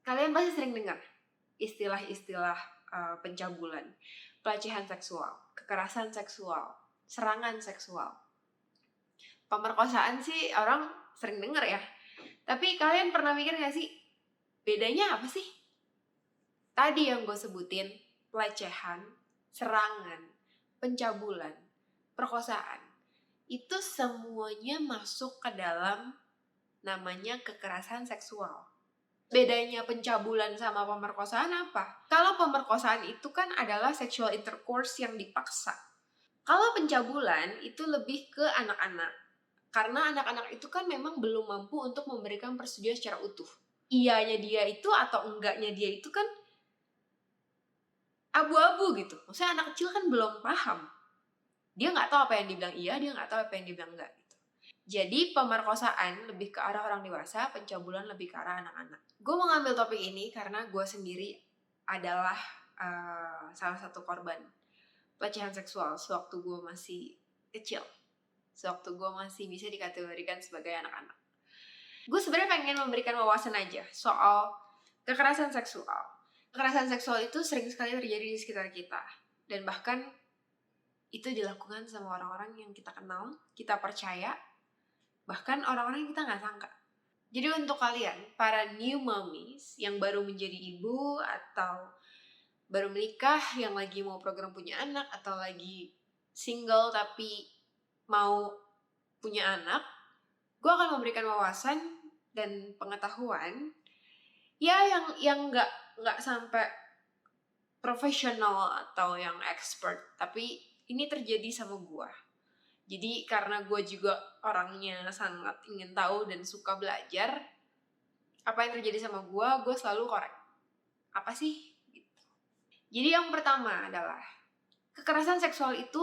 Kalian pasti sering dengar istilah-istilah pencabulan, pelecehan seksual, kekerasan seksual, serangan seksual. Pemerkosaan sih orang sering dengar ya. Tapi kalian pernah mikir gak sih, bedanya apa sih? Tadi yang gue sebutin, pelecehan, serangan, pencabulan, perkosaan, itu semuanya masuk ke dalam namanya kekerasan seksual. Bedanya pencabulan sama pemerkosaan apa? Kalau pemerkosaan itu kan adalah sexual intercourse yang dipaksa. Kalau pencabulan itu lebih ke anak-anak. Karena anak-anak itu kan memang belum mampu untuk memberikan persetujuan secara utuh. Iyanya dia itu atau enggaknya dia itu kan abu-abu gitu. Maksudnya anak kecil kan belum paham. Dia nggak tahu apa yang dibilang iya, dia nggak tahu apa yang dibilang enggak gitu. Jadi pemerkosaan lebih ke arah orang dewasa, pencabulan lebih ke arah anak-anak. Gue mau ngambil topik ini karena gue sendiri adalah salah satu korban pelecehan seksual sewaktu gue masih kecil. Sewaktu gue masih bisa dikategorikan sebagai anak-anak. Gue sebenarnya pengen memberikan wawasan aja soal kekerasan seksual. Kekerasan seksual itu sering sekali terjadi di sekitar kita. Dan bahkan itu dilakukan sama orang-orang yang kita kenal, kita percaya, bahkan orang-orang yang kita nggak sangka. Jadi untuk kalian, para new mommies yang baru menjadi ibu atau baru menikah, yang lagi mau program punya anak, atau lagi single tapi mau punya anak, gue akan memberikan wawasan dan pengetahuan ya yang nggak sampai profesional atau yang expert, tapi ini terjadi sama gue. Jadi karena gue juga orangnya sangat ingin tahu dan suka belajar, apa yang terjadi sama gue selalu korek. Apa sih? Gitu. Jadi yang pertama adalah, kekerasan seksual itu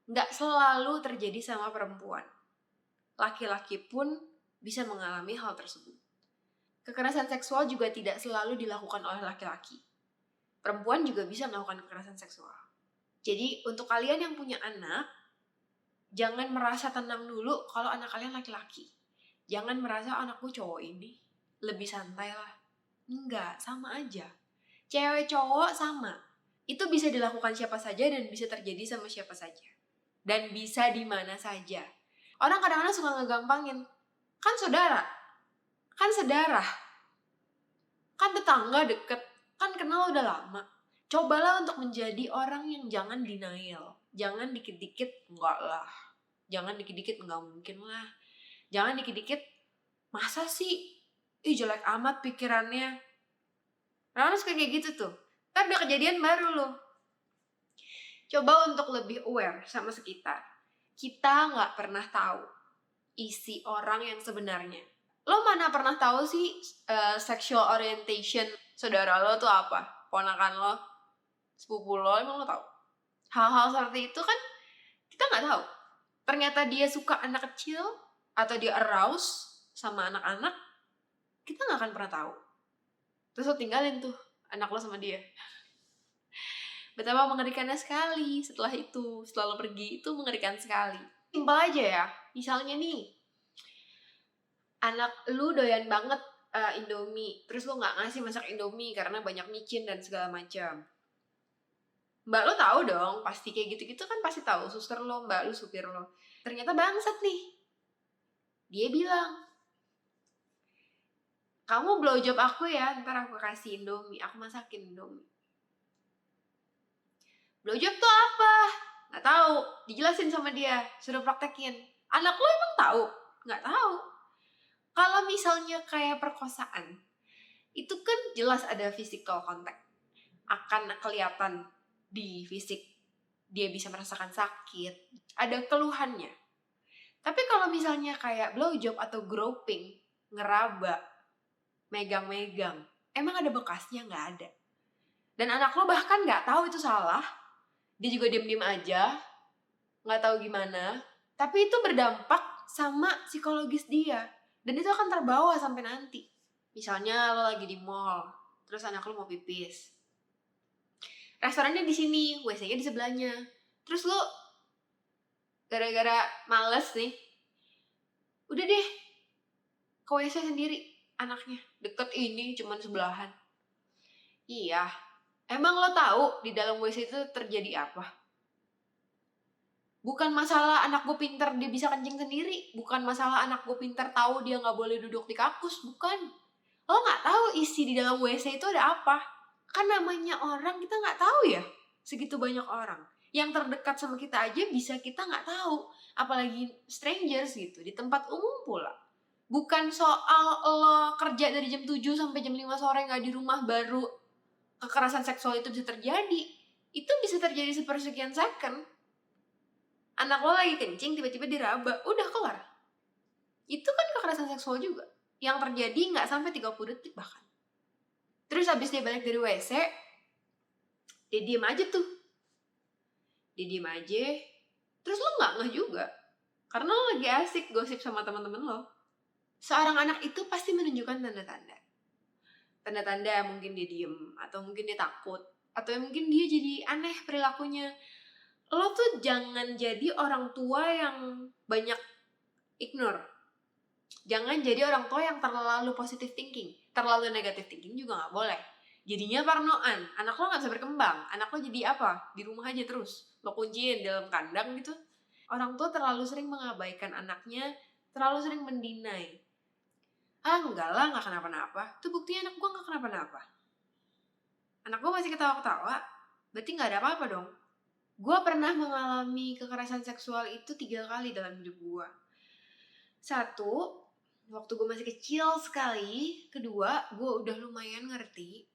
gak selalu terjadi sama perempuan. Laki-laki pun bisa mengalami hal tersebut. Kekerasan seksual juga tidak selalu dilakukan oleh laki-laki. Perempuan juga bisa melakukan kekerasan seksual. Jadi untuk kalian yang punya anak, jangan merasa tenang dulu kalau anak kalian laki-laki. Jangan merasa anakku cowok ini lebih santai lah. Enggak, sama aja. Cewek cowok sama. Itu bisa dilakukan siapa saja dan bisa terjadi sama siapa saja. Dan bisa di mana saja. Orang kadang-kadang suka ngegampangin. Kan saudara. Kan sedarah. Kan tetangga deket. Kan kenal udah lama. Cobalah untuk menjadi orang yang jangan denial. Jangan dikit-dikit enggak lah. Jangan dikit-dikit enggak mungkin lah. Jangan dikit-dikit masa sih? Ih jelek amat pikirannya. Nah, harus kayak gitu tuh. Ntar udah kejadian baru loh. Coba untuk lebih aware sama sekitar. Kita gak pernah tahu isi orang yang sebenarnya. Lo mana pernah tahu sih sexual orientation saudara lo tuh apa? Ponakan lo, sepupu lo, emang lo tahu? Hal-hal seperti itu kan kita gak tahu. Ternyata dia suka anak kecil atau dia arouse sama anak-anak, kita gak akan pernah tahu. Terus lo tinggalin tuh anak lo sama dia. Betapa mengerikannya sekali setelah itu. Setelah lo pergi, itu mengerikan sekali. Simpel aja ya. Misalnya nih, anak lu doyan banget Indomie. Terus lo gak ngasih masak Indomie karena banyak micin dan segala macam. Mbak lo tahu dong, pasti kayak gitu-gitu kan pasti tahu. Suster lo, mbak lo, supir lo. Ternyata bangsat nih. Dia bilang, kamu blowjob aku ya, ntar aku kasih Indomie, aku masakin Indomie. Blowjob tuh apa? Nggak tahu, dijelasin sama dia, suruh praktekin. Anak lo emang tahu? Nggak tahu. Kalau misalnya kayak perkosaan, itu kan jelas ada physical contact. Akan kelihatan di fisik, dia bisa merasakan sakit, ada keluhannya. Tapi kalau misalnya kayak blowjob atau groping, ngeraba, megang-megang, emang ada bekasnya? Nggak ada. Dan anak lo bahkan nggak tahu itu salah, dia juga diem-diem aja, nggak tahu gimana, tapi itu berdampak sama psikologis dia, dan itu akan terbawa sampai nanti. Misalnya lo lagi di mall, terus anak lo mau pipis, restorannya di sini, WC-nya di sebelahnya, terus lo gara-gara males nih, udah deh ke WC sendiri, anaknya. Deket ini cuman sebelahan. Iya. Emang lo tahu di dalam WC itu terjadi apa? Bukan masalah anak gue pinter dia bisa kencing sendiri. Bukan masalah anak gue pinter tahu dia gak boleh duduk di kakus. Bukan. Lo gak tahu isi di dalam WC itu ada apa. Kan namanya orang kita gak tahu ya. Segitu banyak orang. Yang terdekat sama kita aja bisa kita gak tahu. Apalagi strangers gitu. Di tempat umum pula. Bukan soal lo kerja dari jam 7 sampai jam 5 sore gak di rumah baru kekerasan seksual itu bisa terjadi. Itu bisa terjadi sepersekian second. Anak lo lagi kencing tiba-tiba diraba, udah kelar. Itu kan kekerasan seksual juga. Yang terjadi gak sampai 30 detik bahkan. Terus habis dia balik dari WC, dia diem aja tuh. Dia diem aja, terus lo gak ngeh juga. Karena lo lagi asik gosip sama teman-teman lo. Seorang anak itu pasti menunjukkan tanda-tanda. Tanda-tanda mungkin dia diem, atau mungkin dia takut, atau mungkin dia jadi aneh perilakunya. Lo tuh jangan jadi orang tua yang banyak ignore. Jangan jadi orang tua yang terlalu positive thinking. Terlalu negative thinking juga gak boleh. Jadinya parnoan. Anak lo gak bisa berkembang. Anak lo jadi apa? Di rumah aja terus. Lo kunciin dalam kandang gitu. Orang tua terlalu sering mengabaikan anaknya. Terlalu sering mendinai. Enggak lah, gak kenapa-napa. Itu buktinya anak gue gak kenapa-napa. Anak gue masih ketawa-ketawa. Berarti gak ada apa-apa dong. Gue pernah mengalami kekerasan seksual itu 3 kali dalam hidup gue. 1, waktu gue masih kecil sekali. 2, gue udah lumayan ngerti.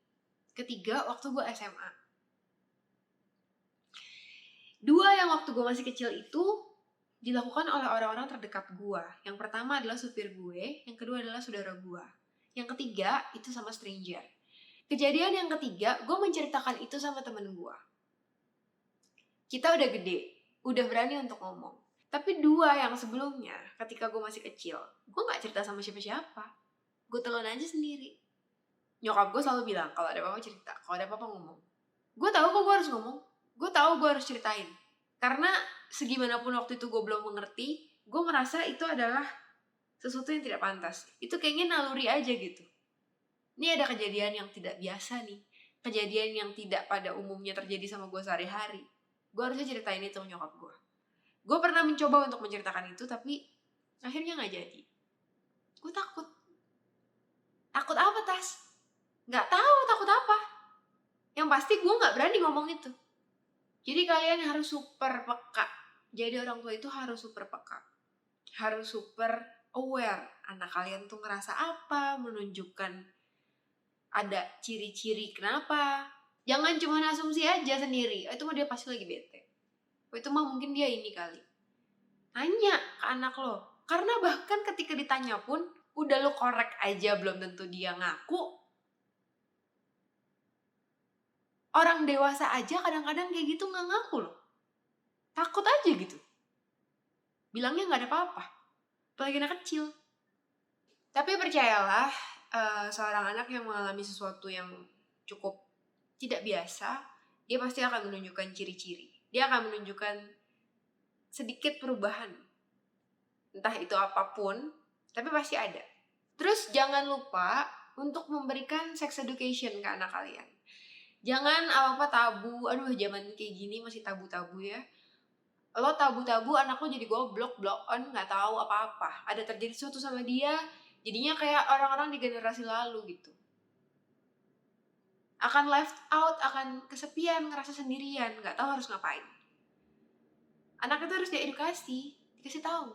3, waktu gue SMA. 2 yang waktu gue masih kecil itu dilakukan oleh orang-orang terdekat gue. Yang pertama adalah supir gue, yang kedua adalah saudara gue. Yang ketiga itu sama stranger. Kejadian yang ketiga, gue menceritakan itu sama temen gue. Kita udah gede, udah berani untuk ngomong. Tapi 2 yang sebelumnya, ketika gue masih kecil, gue gak cerita sama siapa-siapa. Gue telan aja sendiri. Nyokap gue selalu bilang, kalau ada apa-apa cerita, kalau ada apa-apa ngomong. Gue tahu kok gue harus ngomong, gue tahu gue harus ceritain. Karena segimanapun waktu itu gue belum mengerti, gue merasa itu adalah sesuatu yang tidak pantas. Itu kayaknya naluri aja gitu. Ini ada kejadian yang tidak biasa nih. Kejadian yang tidak pada umumnya terjadi sama gue sehari-hari. Gue harusnya ceritain itu ke nyokap gue. Gue pernah mencoba untuk menceritakan itu, tapi akhirnya gak jadi. Gue takut. Takut apa, Tas? Gak tahu takut apa. Yang pasti gue gak berani ngomong itu. Jadi kalian harus super peka. Jadi orang tua itu harus super peka. Harus super aware. Anak kalian tuh ngerasa apa, menunjukkan ada ciri-ciri kenapa. Jangan cuma asumsi aja sendiri. Itu mah dia pasti lagi bete. Itu mah mungkin dia ini kali. Tanya ke anak lo. Karena bahkan ketika ditanya pun, udah lo korek aja belum tentu dia ngaku. Orang dewasa aja kadang-kadang kayak gitu gak ngaku loh. Takut aja gitu. Bilangnya gak ada apa-apa. Apalagi anak kecil. Tapi percayalah, seorang anak yang mengalami sesuatu yang cukup tidak biasa, dia pasti akan menunjukkan ciri-ciri. Dia akan menunjukkan sedikit perubahan. Entah itu apapun, tapi pasti ada. Terus jangan lupa untuk memberikan sex education ke anak kalian. Jangan apa-apa tabu. Aduh, zaman kayak gini masih tabu-tabu ya. Lo tabu-tabu, anak lo jadi goblok, block on, gak tahu apa-apa. Ada terjadi sesuatu sama dia, jadinya kayak orang-orang di generasi lalu gitu. Akan left out, akan kesepian, ngerasa sendirian, gak tahu harus ngapain. Anak itu harus diedukasi, dikasih tahu.